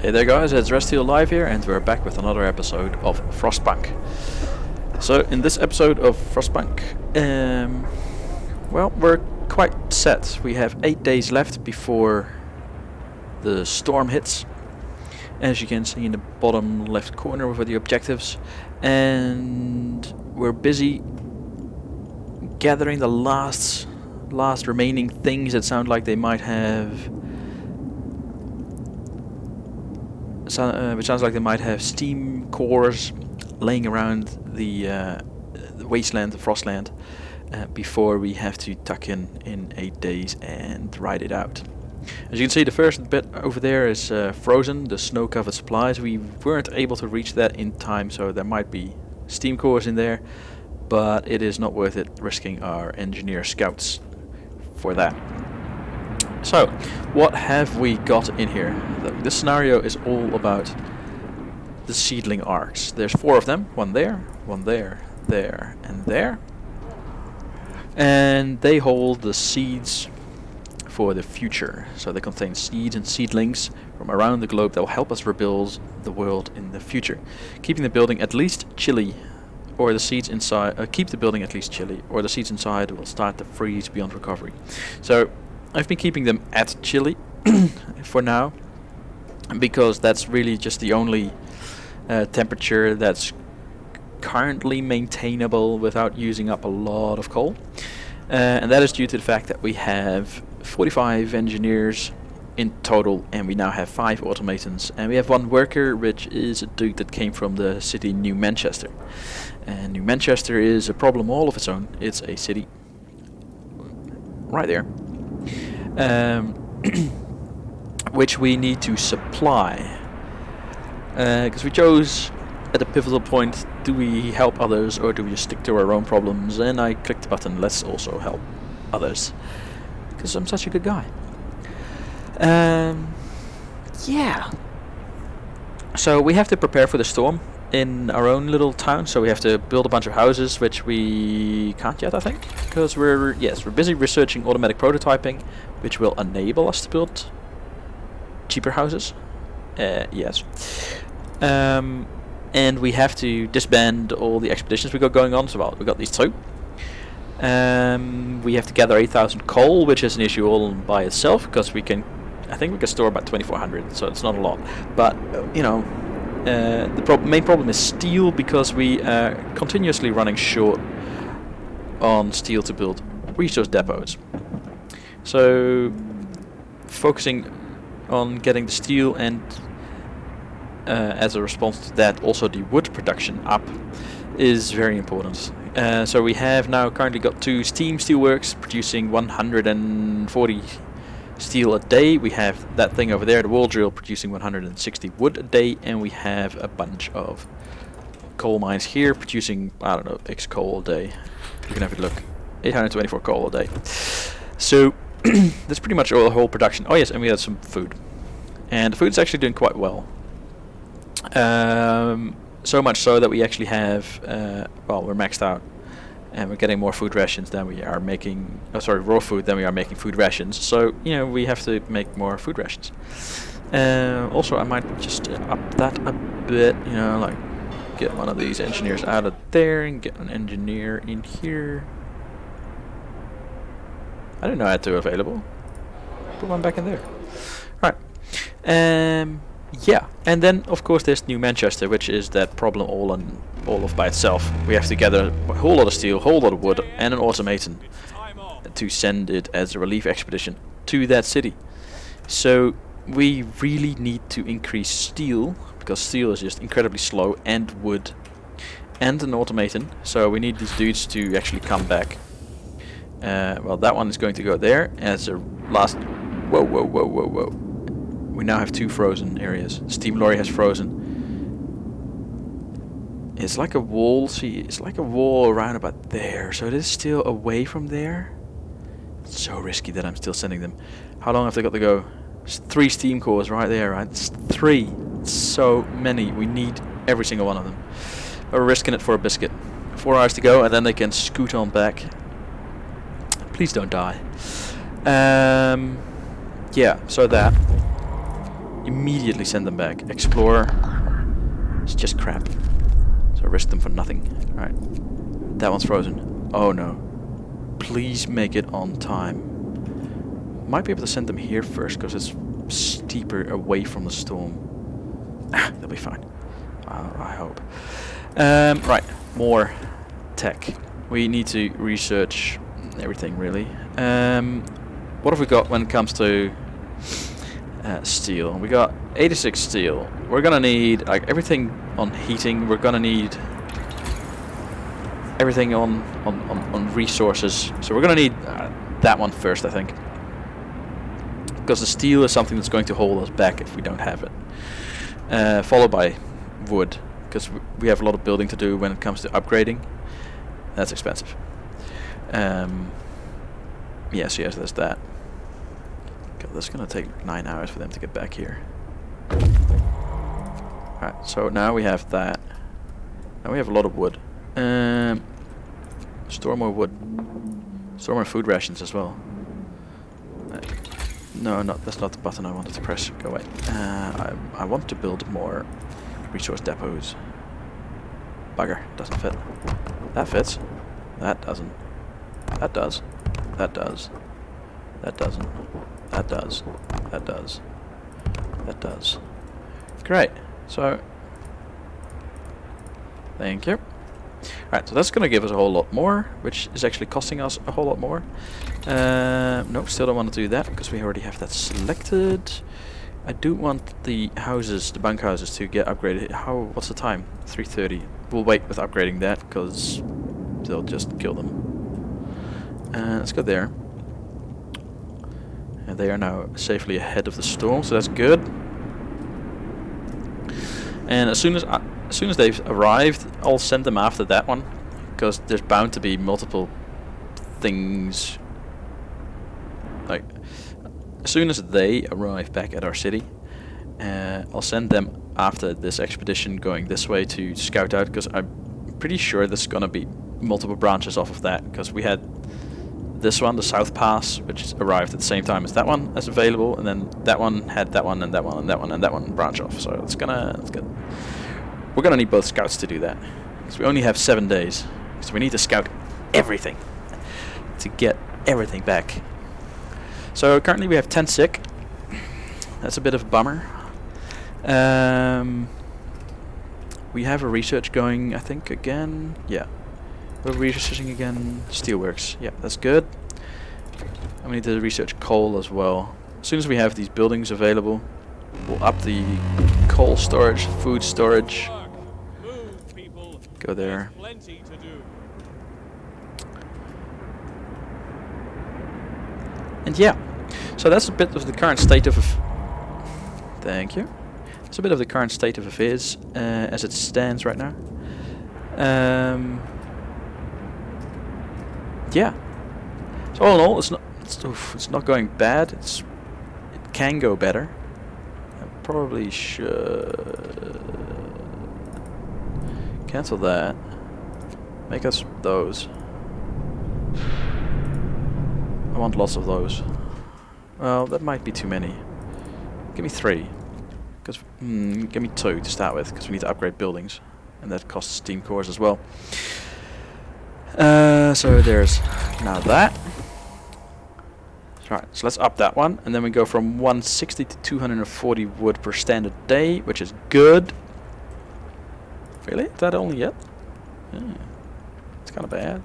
Hey there guys, it's Resteel Live here and we're back with another episode of Frostpunk. So in this episode of Frostpunk, well, we're quite set. We have 8 days left before the storm hits, as you can see in the bottom left corner with the objectives, and we're busy gathering the last remaining things that sound like they might have which sounds like they might have steam cores laying around the wasteland, the frostland, before we have to tuck in 8 days and ride it out. As you can see, the first bit over there is frozen, the snow-covered supplies. We weren't able to reach that in time, so there might be steam cores in there, but it is not worth it risking our engineer scouts for that. So, what have we got in here? This scenario is all about the seedling arks. There's 4 of them, one there, there, and there. And they hold the seeds for the future. So they contain seeds and seedlings from around the globe that will help us rebuild the world in the future. Keeping the building at least chilly, or the seeds inside, keep the building at least chilly, or the seeds inside will start to freeze beyond recovery. So, I've been keeping them at chilly for now, because that's really just the only temperature that's currently maintainable without using up a lot of coal. And that is due to the fact that we have 45 engineers in total, and we now have 5 automatons, and we have 1 worker, which is a dude that came from the city New Manchester. And New Manchester is a problem all of its own. It's a city right there, which we need to supply, because we chose at a pivotal point, do we help others or do we just stick to our own problems? And I clicked the button, let's also help others, because I'm such a good guy. Yeah, so we have to prepare for the storm in our own little town, so we have to build a bunch of houses, which we can't yet, I think, because we're busy researching automatic prototyping, which will enable us to build cheaper houses. Yes. And we have to disband all the expeditions we got going on. So, well, we got these 2. We have to gather 8,000 coal, which is an issue all by itself, because I think we can store about 2,400, so it's not a lot. But you know, the main problem is steel, because we are continuously running short on steel to build resource depots. So focusing on getting the steel, and as a response to that also the wood production up, is very important. So we have now currently got 2 steam steelworks producing 140 steel a day. We have that thing over there, the wall drill, producing 160 wood a day, and we have a bunch of coal mines here producing, I don't know, X coal a day. You can have a look, 824 coal a day. So that's pretty much all the whole production. Oh yes, and we had some food, and the food's actually doing quite well. So much so that we actually have, well, we're maxed out, and we're getting more food rations than we are making, raw food than we are making food rations. So, you know, we have to make more food rations. Also, I might just up that a bit, you know, like get one of these engineers out of there and get an engineer in here. I didn't know I had 2 available. Put one back in there. Right. Yeah, and then of course there's New Manchester, which is that problem all of by itself. We have to gather a whole lot of steel, a whole lot of wood, and an automaton to send it as a relief expedition to that city. So we really need to increase steel, because steel is just incredibly slow, and wood, and an automaton. So we need these dudes to actually come back. Well, that one is going to go there as a last. Whoa. We now have 2 frozen areas. Steam lorry has frozen. It's like a wall, see, it's like a wall around about there, so it is still away from there. It's so risky that I'm still sending them. How long have they got to go? It's 3 steam cores right there, right? It's 3. It's so many. We need every single one of them. But we're risking it for a biscuit. 4 hours to go, and then they can scoot on back. Please don't die. Yeah, so that. immediately send them back. Explore. It's just crap. So I risk them for nothing. Alright. That one's frozen. Oh no. Please make it on time. Might be able to send them here first because it's steeper away from the storm. They'll be fine. I hope. Right. More tech. We need to research everything really. What have we got when it comes to steel? We got 86 steel. We're gonna need like everything on heating. We're gonna need everything on resources. So we're gonna need that one first, I think, because the steel is something that's going to hold us back if we don't have it. Followed by wood, because we have a lot of building to do when it comes to upgrading. That's expensive. Yes, there's that. God, that's gonna take 9 hours for them to get back here. Alright, so now we have that. Now we have a lot of wood. Store more wood. Store more food rations as well. No, that's not the button I wanted to press. Go away. I want to build more resource depots. Bugger, doesn't fit. That fits. That doesn't. That does. That does. That doesn't. That does. That does. That does. Great. So, thank you. Alright, so that's going to give us a whole lot more, which is actually costing us a whole lot more. No, still don't want to do that, because we already have that selected. I do want the houses, the bunkhouses, to get upgraded. What's the time? 3:30. We'll wait with upgrading that, because they'll just kill them. Let's go there. And they are now safely ahead of the storm, so that's good. And as soon as they've arrived, I'll send them after that one, because there's bound to be multiple things. Like, as soon as they arrive back at our city, I'll send them after this expedition going this way to scout out, because I'm pretty sure there's gonna be multiple branches off of that, because we had this one, the South Pass, which arrived at the same time as that one that's available, and then that one had that one and that one and that one and that one branch off. So it's good. We're gonna need both scouts to do that, because we only have 7 days. So we need to scout everything to get everything back. So currently we have 10 sick. That's a bit of a bummer. We have a research going, I think, again. Yeah. We're researching again. Steelworks. Yeah, that's good. And we need to research coal as well. As soon as we have these buildings available, we'll up the coal storage, food storage. Go there. And yeah, so that's a bit of the current state of thank you. That's a bit of the current state of affairs as it stands right now. Yeah. So all in all, it's not going bad. It can go better. I probably should cancel that. Make us those. I want lots of those. Well, that might be too many. Give me 3. Because give me 2 to start with, because we need to upgrade buildings, and that costs steam cores as well. So there's now that. Right, so let's up that one, and then we go from 160 to 240 wood per standard day, which is good. Really? Is that only yet? Yeah. It's kind of bad.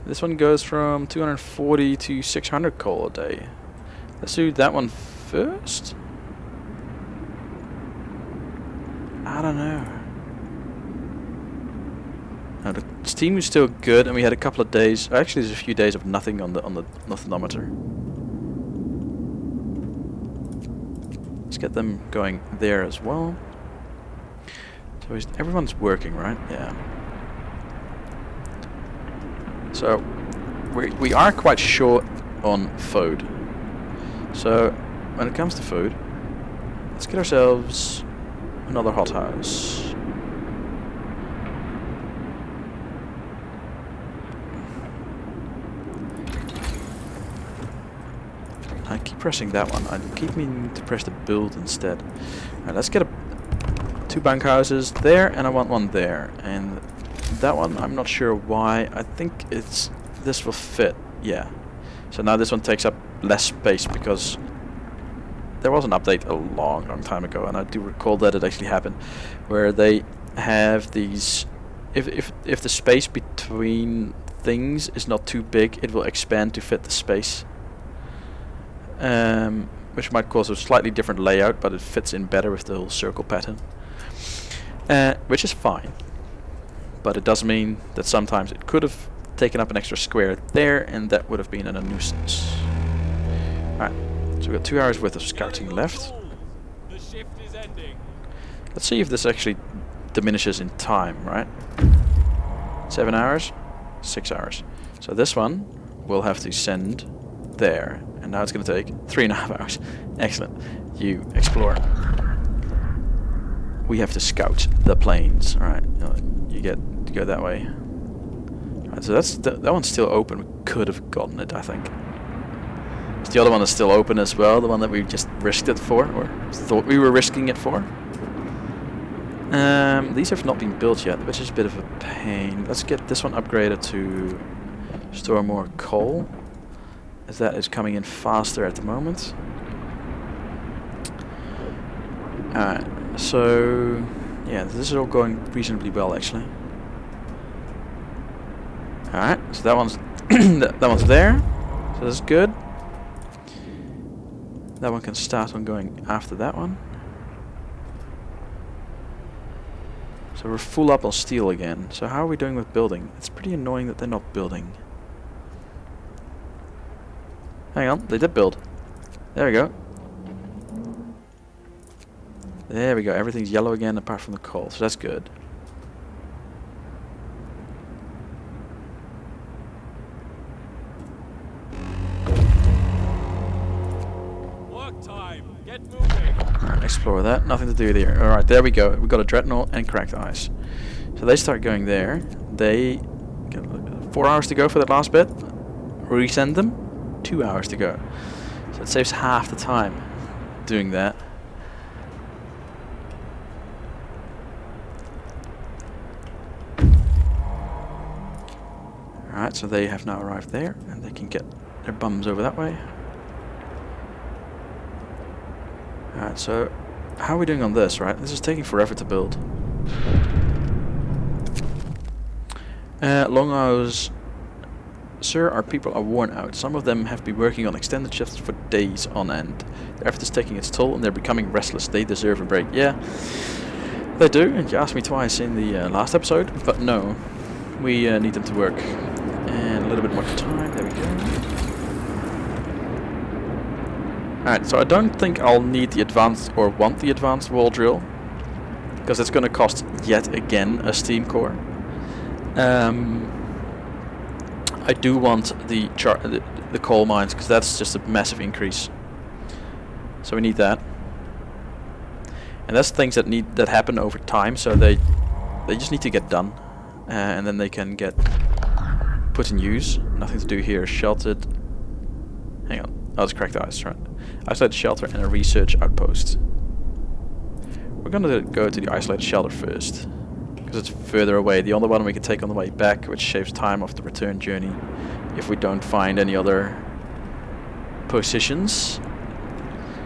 This one goes from 240 to 600 coal a day. Let's do that one first. I don't know. Now the steam is still good, and we had a couple of days. Actually, there's a few days of nothing on the thermometer. Let's get them going there as well. So everyone's working, right? Yeah. So we are quite short on food. So when it comes to food, let's get ourselves another hothouse. I keep pressing that one. I keep meaning to press the build instead. Alright, let's get 2 bunkhouses there, and I want one there. And that one, I'm not sure why. I think this will fit. Yeah. So now this one takes up less space because there was an update a long time ago, and I do recall that it actually happened, where they have these. If the space between things is not too big, it will expand to fit the space. Which might cause a slightly different layout, but it fits in better with the whole circle pattern. Which is fine. But it does mean that sometimes it could have taken up an extra square there, and that would have been a nuisance. Alright, so we've got 2 hours worth of scouting left. The shift is ending. Let's see if this actually diminishes in time, right? 7 hours, 6 hours. So this one we'll have to send there, and now it's going to take 3.5 hours. Excellent. You explore. We have to scout the plains. Alright, you get to go that way. Alright, so that one's still open. We could have gotten it, I think. The other one is still open as well, the one that we just risked it for, or thought we were risking it for. These have not been built yet, which is a bit of a pain. Let's get this one upgraded to store more coal, as that is coming in faster at the moment. Alright, so yeah, this is all going reasonably well actually. Alright, so that one's that one's there, so that's good. That one can start on going after that one. So we're full up on steel again. So how are we doing with building? It's pretty annoying that they're not building. Hang on, they did build. There we go. There we go, everything's yellow again apart from the coal, so that's good. Work time. Get moving. Alright, explore that. Nothing to do there. Alright, there we go. We've got a dreadnought and cracked ice. So they start going there. They get 4 hours to go for that last bit. Resend them. 2 hours to go. So it saves half the time doing that. Alright, so they have now arrived there, and they can get their bums over that way. Alright, so how are we doing on this, right? This is taking forever to build. Long hours. Sir, our people are worn out. Some of them have been working on extended shifts for days on end. Their effort is taking its toll and they're becoming restless. They deserve a break. Yeah, they do, and you asked me twice in the last episode, but no. We need them to work. And a little bit more time, there we go. Alright, so I don't think I'll need the advanced, or want the advanced wall drill, because it's going to cost yet again a steam core. I do want the coal mines, because that's just a massive increase. So we need that. And that's things that happen over time, so they just need to get done. And then they can get put in use. Nothing to do here. Sheltered. Hang on. Oh, it's cracked ice, right. Isolated shelter and a research outpost. We're gonna go to the isolated shelter first, because it's further away. The other one we can take on the way back, which saves time of the return journey if we don't find any other positions.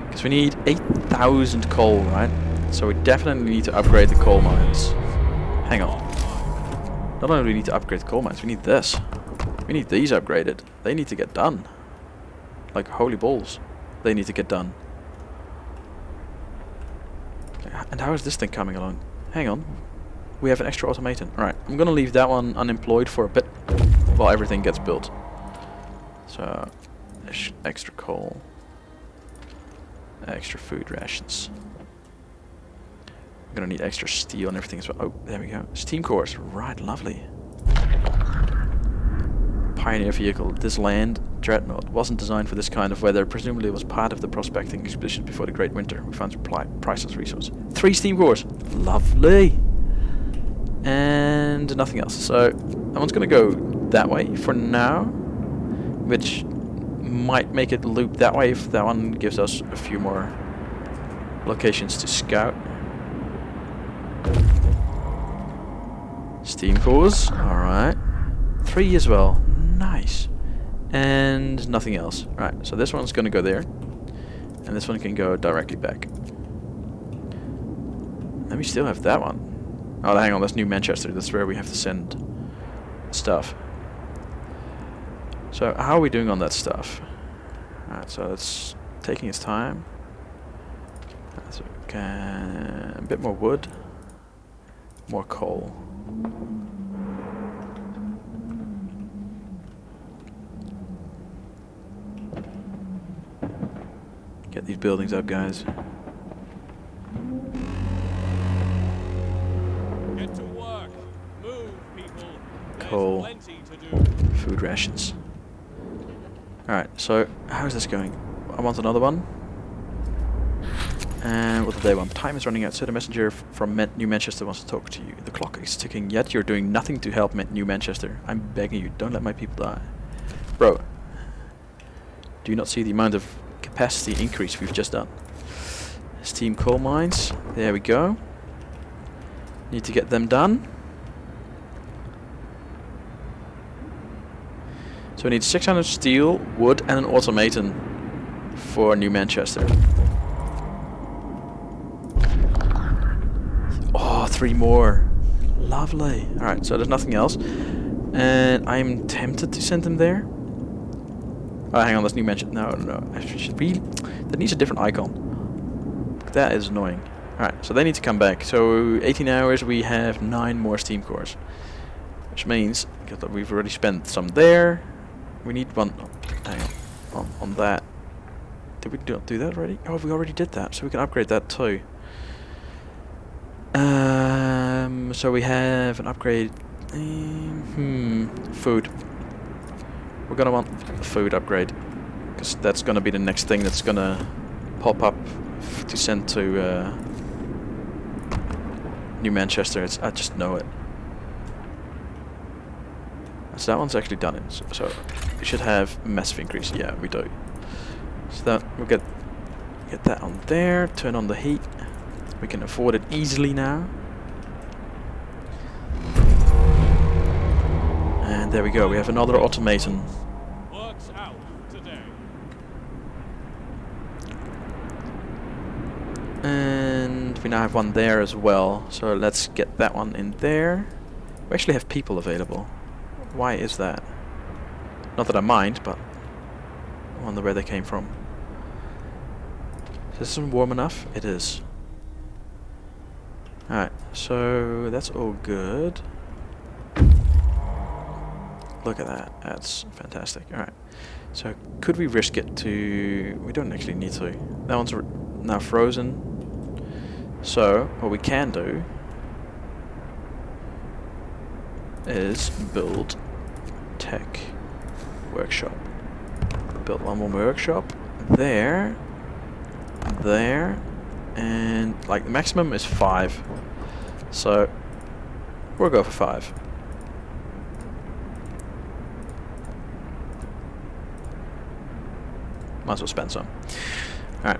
Because we need 8,000 coal, right? So we definitely need to upgrade the coal mines. Hang on. Not only do we need to upgrade the coal mines, we need this. We need these upgraded. They need to get done. Like holy balls. They need to get done. Okay, and how is this thing coming along? Hang on. We have an extra automaton. Alright, I'm gonna leave that one unemployed for a bit while everything gets built. So, extra coal. Extra food rations. I'm gonna need extra steel and everything as well. Oh, there we go. Steam cores. Right, lovely. Pioneer vehicle. This land dreadnought wasn't designed for this kind of weather. Presumably it was part of the prospecting expedition before the Great Winter. We found some priceless resource. 3 steam cores. Lovely. And nothing else. So that one's gonna go that way for now, which might make it loop that way if that one gives us a few more locations to scout. Steam cores, alright. 3 as well, nice. And nothing else. Alright, so this one's gonna go there. And this one can go directly back. And we still have that one. Oh, hang on, that's New Manchester. That's where we have to send stuff. So, how are we doing on that stuff? Alright, so it's taking its time. So we can... a bit more wood. More coal. Get these buildings up, guys. Get to work. Move, people. Coal. There's plenty to do. Food rations. Alright, so how's this going? I want another one. And what do they want? Time is running out, so the messenger from New Manchester wants to talk to you. The clock is ticking, yet you're doing nothing to help New Manchester. I'm begging you, don't let my people die. Bro, do you not see the amount of capacity increase we've just done? Steam coal mines, there we go. Need to get them done. So we need 600 steel, wood and an automaton for New Manchester. Oh, 3 more. Lovely. Alright, so there's nothing else. And I'm tempted to send them there. Oh, hang on, that's New Manchester. No. That needs a different icon. That is annoying. Alright, so they need to come back. So 18 hours, we have 9 more steam cores. Which means that we've already spent some there. We need one. Hang on that. Did we not do that already? Oh, we already did that, so we can upgrade that too. So we have an upgrade. Food. We're gonna want a food upgrade because that's gonna be the next thing that's gonna pop up to send to New Manchester. I just know it. So that one's actually done it. So we should have a massive increase. Yeah, we do. So that we'll get that on there. Turn on the heat. We can afford it easily now. And there we go. We have another automaton. Works out today. And we now have one there as well. So let's get that one in there. We actually have people available. Why is that? Not that I mind, but I wonder where they came from. Is this warm enough? It is. Alright, so that's all good. Look at that, that's fantastic. Alright, so could we risk it to... we don't actually need to. That one's now frozen. So, what we can do is build tech workshop. Build one more workshop. There. And like the maximum is 5. So we'll go for 5. Might as well spend some. Alright.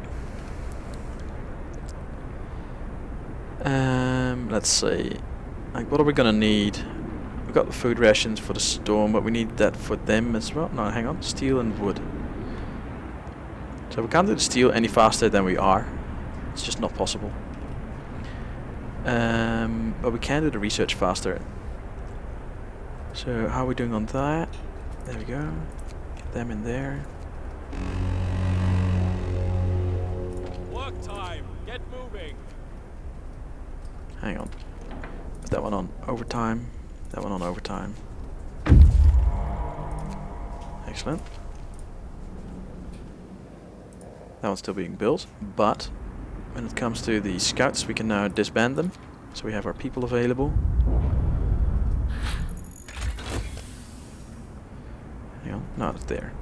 Let's see. Like, what are we gonna need? We've got the food rations for the storm, but we need that for them as well. No, hang on. Steel and wood. So we can't do the steel any faster than we are. It's just not possible. But we can do the research faster. So how are we doing on that? There we go. Get them in there. Work time. Get moving. Hang on. Put that one on overtime. That one on overtime. Excellent. That one's still being built, but when it comes to the scouts, we can now disband them. So we have our people available. Hang on, no, it's there.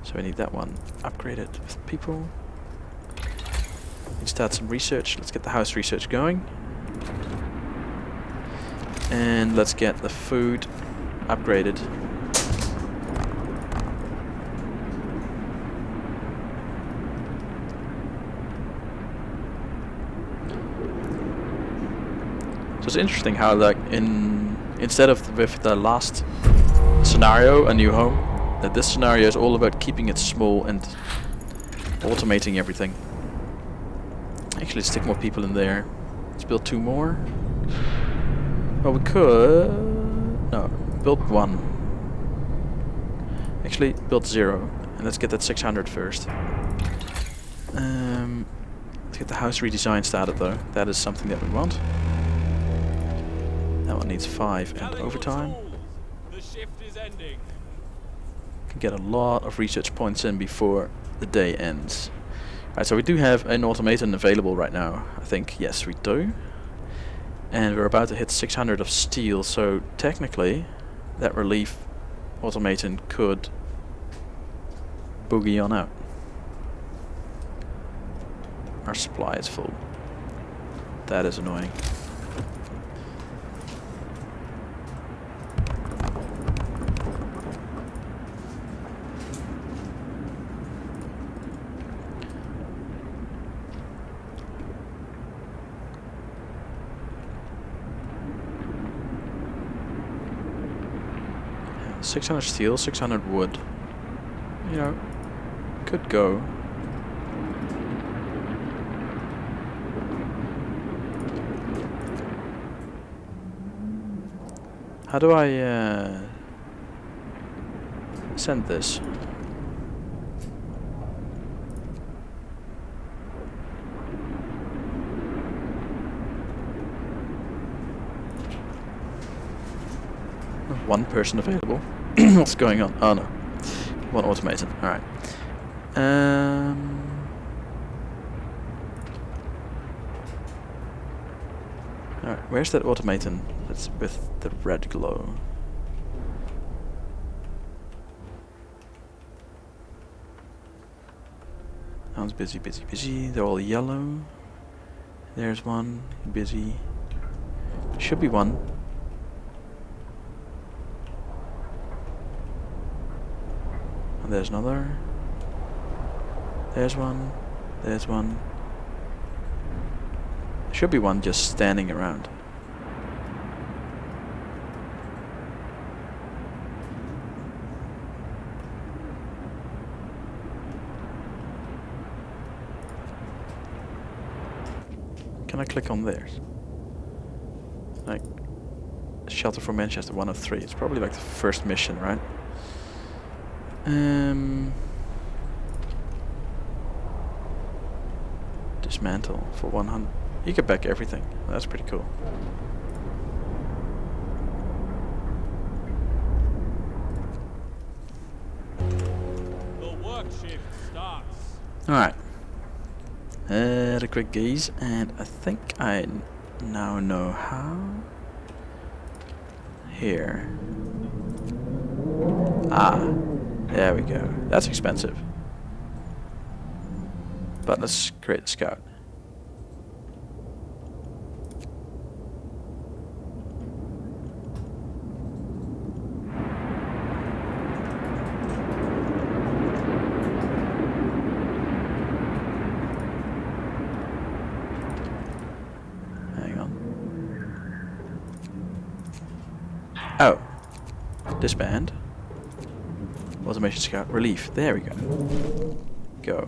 So we need that one upgraded with people. Let's start some research. Let's get the house research going. And let's get the food upgraded. So it's interesting how, like, instead of with the last scenario, A New Home, that this scenario is all about keeping it small and automating everything. Actually, let's stick more people in there. Let's build 2 more. Well, we could... No, build 1. Actually, build 0. And let's get that 600 first. Let's get the house redesign started though. That is something that we want. That one needs 5 and overtime. The shift is ending. Can get a lot of research points in before the day ends. Alright, so we do have an automaton available right now. I think, yes, we do. And we're about to hit 600 of steel, so technically that relief automaton could boogie on out. Our supply is full. That is annoying. Yeah, 600 steel, 600 wood. You know, could go. How do I send this? One person available. What's going on? Oh no, one automaton. All right. Alright, where's that automaton that's with the red glow? That one's busy, busy, busy. They're all yellow. There's one, busy. Should be one. And there's another. There's one. There's one. Should be one just standing around. Can I click on theirs? Like, Shelter for Manchester 103. It's probably like the first mission, right? Dismantle for 100. You get back everything. That's pretty cool. The work shift starts. Alright. Had a quick gaze, and I think I now know how. Here. Ah, there we go. That's expensive. But let's create a scout. Oh, disband. Automation scout relief. There we go. Go.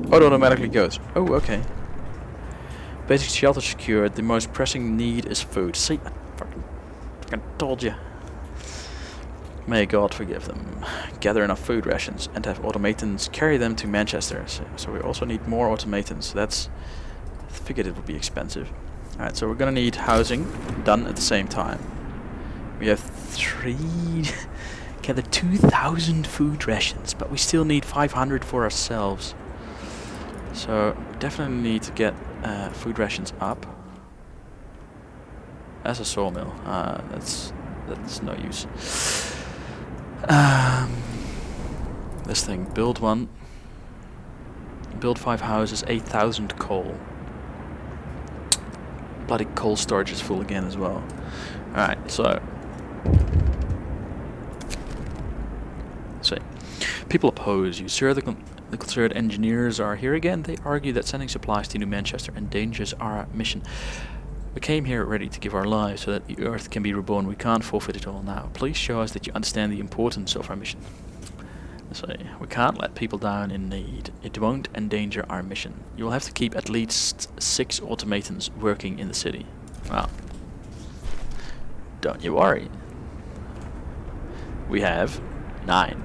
Oh, it automatically goes. Oh, okay. Basic shelter secured. The most pressing need is food. See, I fucking told you. May God forgive them. Gather enough food rations and have automatons carry them to Manchester. So we also need more automatons. That's. I figured it would be expensive. Alright, so we're gonna need housing done at the same time. We have gather 2,000 food rations, but we still need 500 for ourselves. So definitely need to get food rations up. As a sawmill, that's no use. This thing, build one. Build 5 houses, 8,000 coal. Bloody coal storage is full again as well. Alright, so... see. People oppose you. Sir, the concerned engineers are here again. They argue that sending supplies to New Manchester endangers our mission. We came here ready to give our lives so that the Earth can be reborn. We can't forfeit it all now. Please show us that you understand the importance of our mission. So, we can't let people down in need. It won't endanger our mission. You will have to keep at least 6 automatons working in the city. Well, don't you worry. We have 9.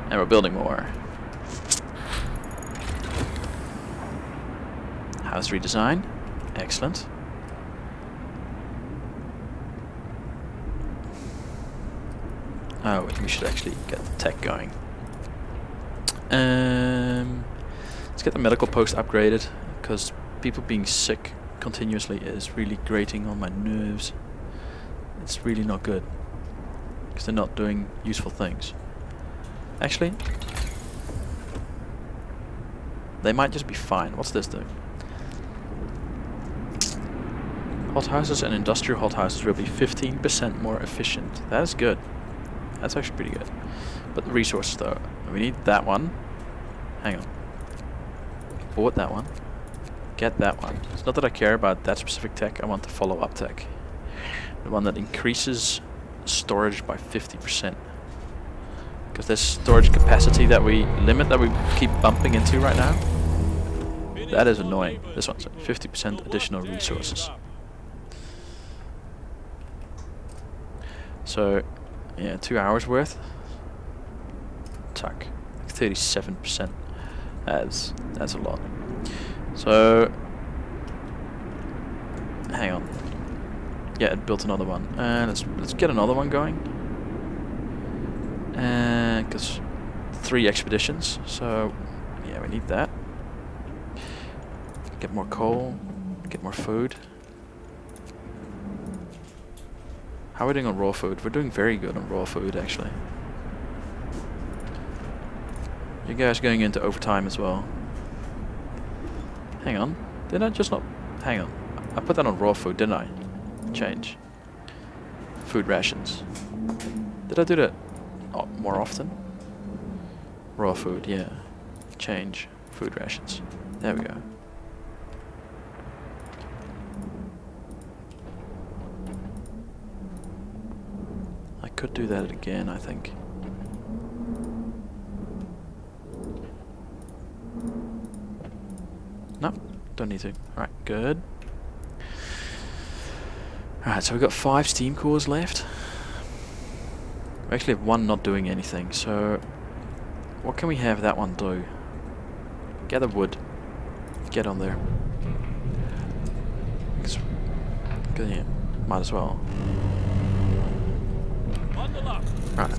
And we're building more. House redesign. Excellent. Oh, we should actually get the tech going. Let's get the medical post upgraded, because people being sick continuously is really grating on my nerves. It's really not good, because they're not doing useful things. Actually, they might just be fine. What's this doing? Hothouses and industrial hothouses will be 15% more efficient. That is good. That's actually pretty good. But the resources though, we need that one. Hang on. Bought that one. Get that one. It's not that I care about that specific tech, I want the follow-up tech. The one that increases storage by 50%. Because this storage capacity that we limit, that we keep bumping into right now, that is annoying. This one's 50% additional resources. So, yeah, 2 hours worth. Tuck. 37%. That's a lot. So, hang on. Yeah, it built another one. Let's get another one going. Because 3 expeditions. So, yeah, we need that. Get more coal. Get more food. How are we doing on raw food? We're doing very good on raw food, actually. You guys going into overtime as well. Hang on. Did I just not... Hang on. I put that on raw food, didn't I? Change. Food rations. Did I do that more often? Raw food, yeah. Change. Food rations. There we go. I could do that again, I think. No, don't need to. Alright, good. Alright, so we've got 5 steam cores left. We actually have 1 not doing anything, so... What can we have that one do? Gather wood. Get on there. Yeah, might as well. Right.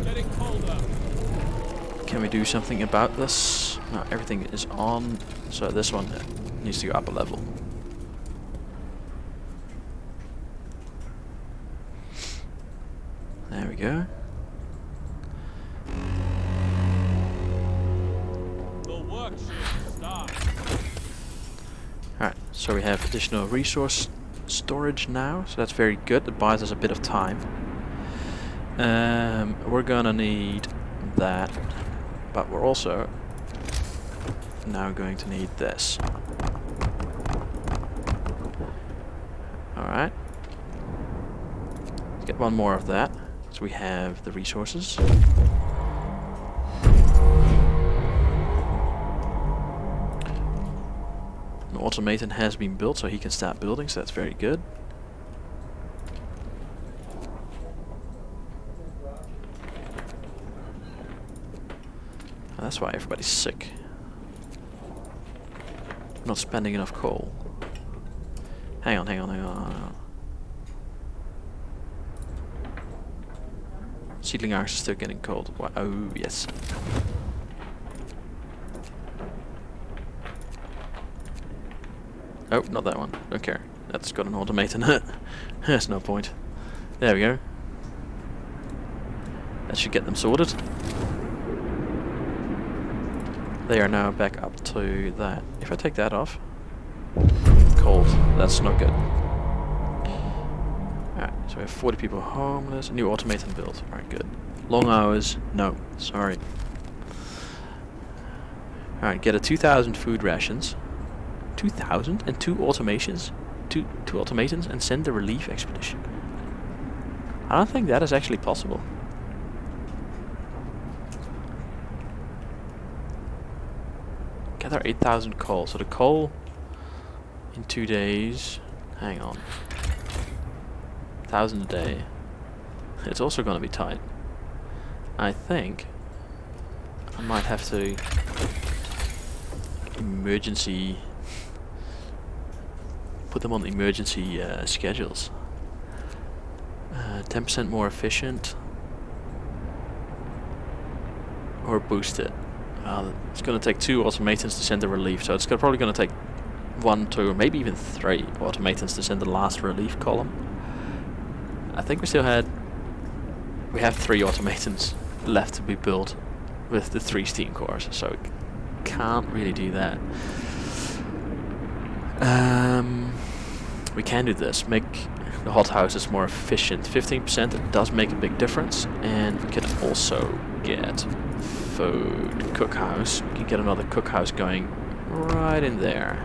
Can we do something about this? No, everything is on, so this one needs to go up a level. There we go. Alright, so we have additional resource storage now, so that's very good. It buys us a bit of time. We're gonna need that, but we're also now going to need this. Alright. Let's get 1 more of that, so we have the resources. An automaton has been built, so he can start building, so that's very good. That's why everybody's sick. Not spending enough coal. Hang on, hang on, hang on. Seedling arcs is still getting cold. Oh, yes. Oh, not that one. Don't care. That's got an automaton. There's no point. There we go. That should get them sorted. They are now back up to that. If I take that off, cold. That's not good. Alright, so we have 40 people homeless. A new automaton built. Alright, good. Long hours? No. Sorry. Alright, get a 2,000 food rations. 2,000 and 2 automations? Two automatons and send the relief expedition. I don't think that is actually possible. Gather 8,000 coal. So the coal in 2 days. Hang on. 1,000 a day. It's also going to be tight. I think I might have to emergency put them on emergency schedules. 10% more efficient or boost it. It's going to take 2 automatons to send the relief, so it's probably going to take 1, 2, or maybe even 3 automatons to send the last relief column. I think we have 3 automatons left to be built with the 3 steam cores, so we can't really do that. We can do this, make the hothouses more efficient. 15%, it does make a big difference, and we can also get food cookhouse. We can get another cookhouse going right in there,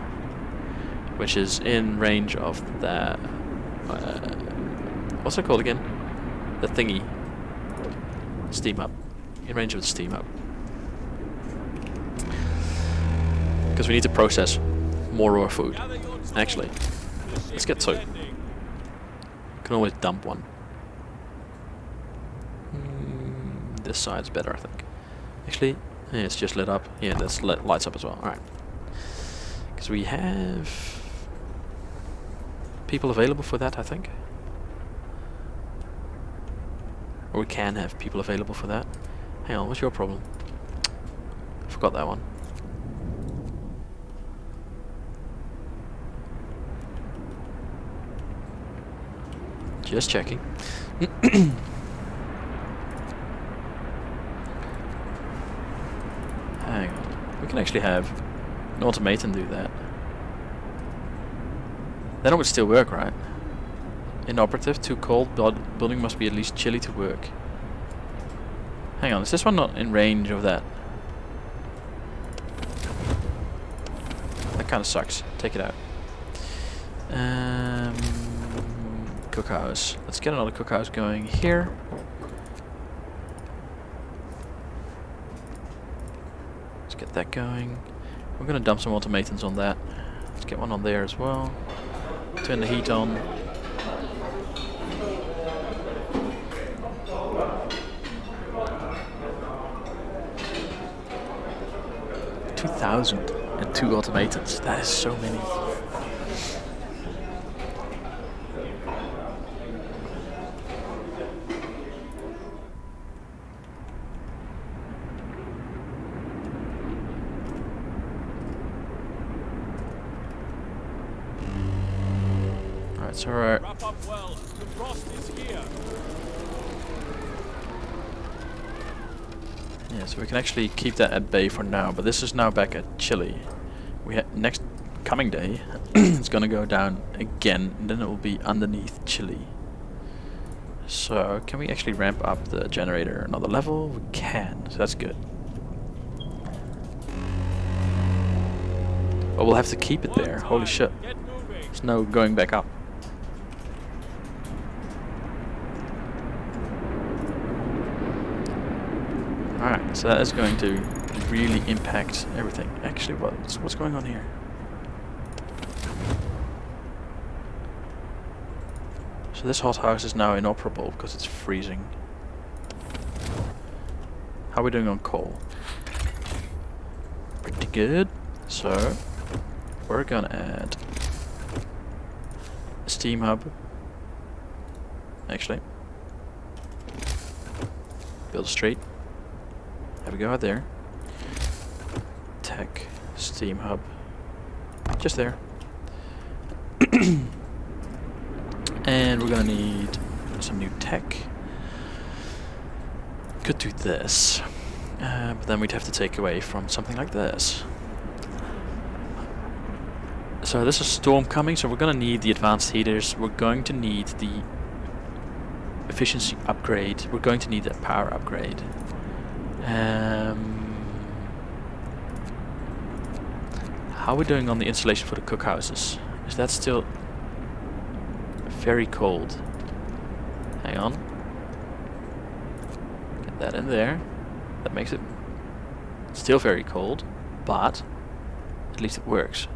which is in range of the what's it called again? The thingy. Steam hub. In range of the steam hub. Because we need to process more raw food. Actually, let's get 2. Can always dump 1. This side's better, I think. Actually, yeah, it's just lit up. Yeah, this lights up as well. Alright. Because we have people available for that, I think. Or we can have people available for that. Hang on, what's your problem? I forgot that one. Just checking. Hang on. We can actually have an automaton do that. Then it would still work, right? Inoperative, too cold, building must be at least chilly to work. Hang on, is this one not in range of that? That kind of sucks. Take it out. Cookhouse. Let's get another cookhouse going here. Let's get that going. We're going to dump some automatons on that. Let's get one on there as well. Turn the heat on. And 2 automatons. That is so many. Alright, so Wrap up well. The frost is here. yeah, so we can actually keep that at bay for now, but this is now back at chilly. We next coming day it's gonna go down again, and then it will be underneath chilly. So can we actually ramp up the generator another level? We can, so that's good. But we'll have to keep it there. Holy shit. There's no going back up. Alright, so that is going to really impact everything. Actually, what's going on here? So this hothouse is now inoperable because it's freezing. How are we doing on coal? Pretty good. So we're gonna add a steam hub. Actually, build a street. There we go, right there. Tech, steam hub. Just there. And we're gonna need some new tech. Could do this. But then we'd have to take away from something like this. So there's a storm coming, so we're gonna need the advanced heaters. We're going to need the efficiency upgrade. We're going to need a power upgrade. How are we doing on the insulation for the cookhouses? Is that still very cold? Hang on. Get that in there. That makes it still very cold, but at least it works.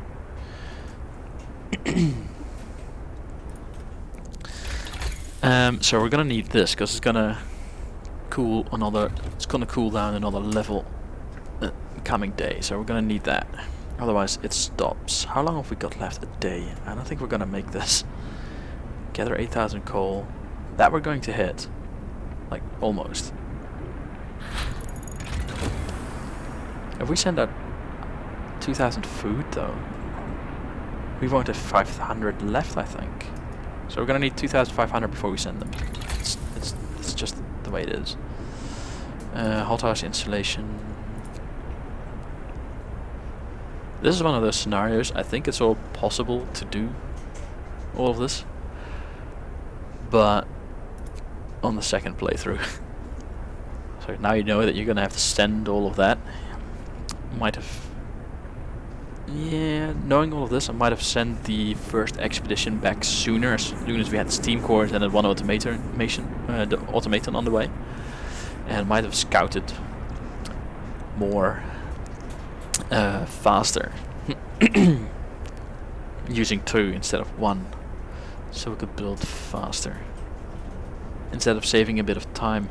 So we're gonna need this because it's gonna cool another. It's gonna cool down another level coming day. So we're gonna need that. Otherwise, it stops. How long have we got left? A day. I don't think we're gonna make this. Gather 8,000 coal. That we're going to hit. Like almost. If we send out 2,000 food though, we won't have 500 left, I think. So we're gonna need 2,500 before we send them. It's just the way it is. Hothouse insulation. This is one of those scenarios. I think it's all possible to do all of this, but on the second playthrough. So now you know that you're gonna have to send all of that. Might have. Yeah, knowing all of this, I might have sent the first expedition back sooner, as soon as we had steam cores and one automaton on the way, and might have scouted more faster, using 2 instead of 1, so we could build faster instead of saving a bit of time.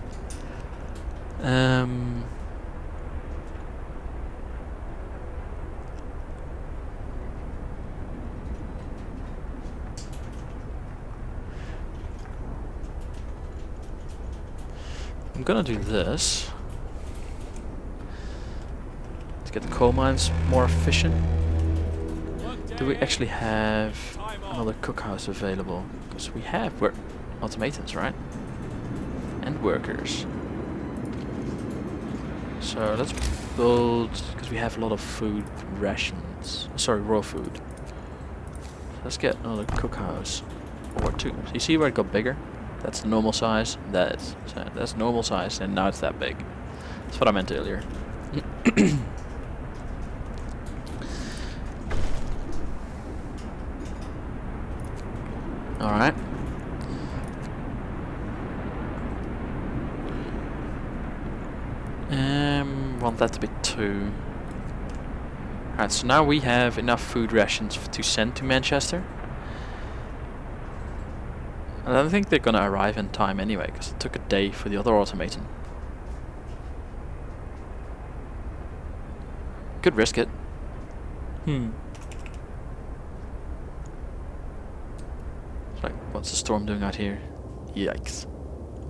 I'm gonna do this to get the coal mines more efficient. Do we actually have another cookhouse available? Because we have automatons, right? And workers. So let's build, because we have a lot of food rations. Sorry, raw food. Let's get another cookhouse or 2. So you see where it got bigger? That's the normal size. That's normal size, and now it's that big. That's what I meant earlier. All right. Want that to be 2. Alright, so now we have enough food rations to send to Manchester. I don't think they're gonna arrive in time anyway, because it took a day for the other automaton. Could risk it. It's like, what's the storm doing out here? Yikes.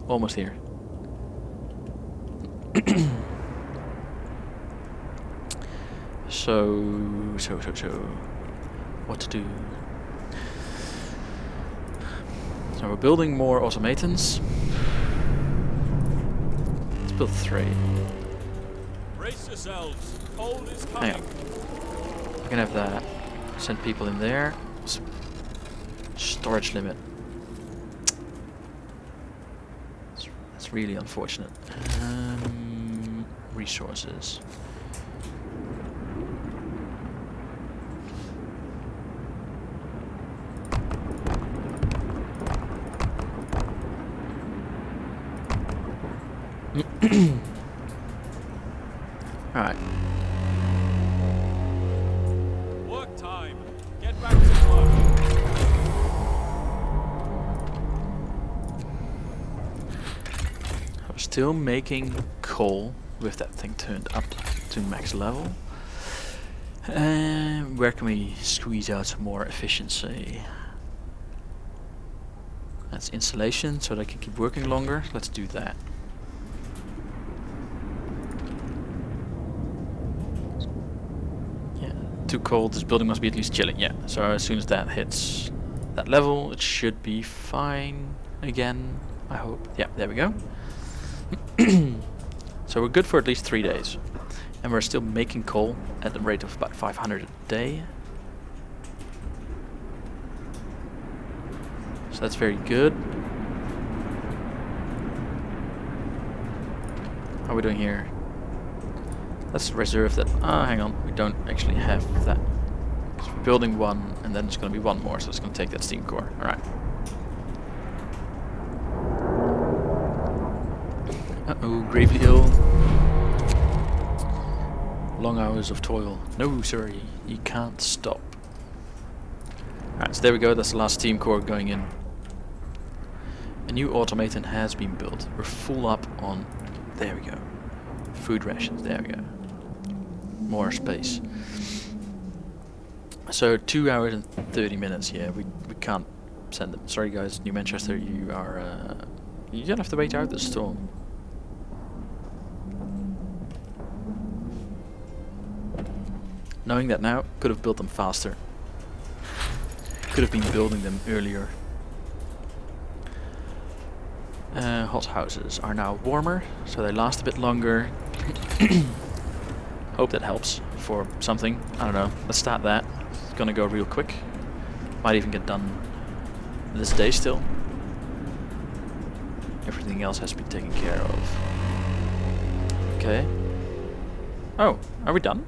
Almost here. So, what to do? So we're building more automatons. Let's build 3. Brace yourselves. Cold is Hang coming. on. I can have that. Send people in there. Storage limit. That's really unfortunate. Resources. Alright. Work time. Get back to work. I'm still making coal with that thing turned up to max level. Where can we squeeze out some more efficiency? That's insulation, so they can keep working longer. Let's do that. Too cold, this building must be at least chilling. Yeah, so as soon as that hits that level, it should be fine again, I hope. Yeah, there we go. So we're good for at least 3 days. And we're still making coal at the rate of about 500 a day. So that's very good. How are we doing here? Let's reserve that. Ah, hang on. We don't actually have that. So we're building one, and then there's going to be one more, so it's going to take that steam core. Alright. Uh-oh, gravely ill. Long hours of toil. No, sorry, you can't stop. Alright, so there we go, that's the last steam core going in. A new automaton has been built. We're full up on... There we go. Food rations, there we go. More space. So 2 hours and 30 minutes, yeah, we can't send them. Sorry guys, New Manchester, you are... you're gonna have to wait out the storm. Knowing that now, could have built them faster. Could have been building them earlier. Hot houses are now warmer, so they last a bit longer. Hope that helps for something. I don't know. Let's start that. It's gonna go real quick. Might even get done this day still. Everything else has been taken care of. Okay. Oh, are we done?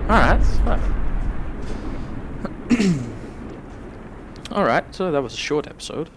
Alright. Alright, so that was a short episode.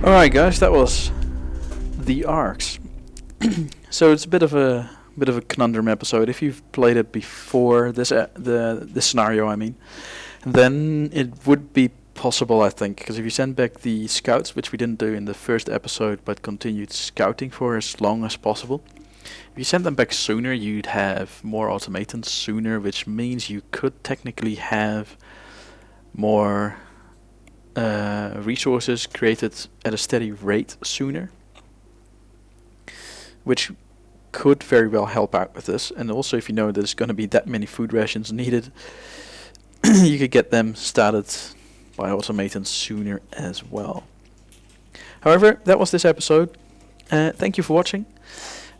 Alright guys, that was the Arks. So it's a bit of a conundrum episode. If you've played it before this this scenario, I mean, then it would be possible, I think, because if you send back the scouts, which we didn't do in the first episode, but continued scouting for as long as possible. If you send them back sooner, you'd have more automatons sooner, which means you could technically have more resources created at a steady rate sooner, which could very well help out with this. And also, if you know there's going to be that many food rations needed, you could get them started by automatons sooner as well. However, that was this episode. Thank you for watching.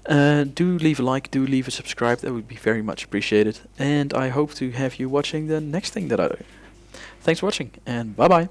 Do leave a like, do leave a subscribe, that would be very much appreciated. And I hope to have you watching the next thing that I do. Thanks for watching, and bye bye.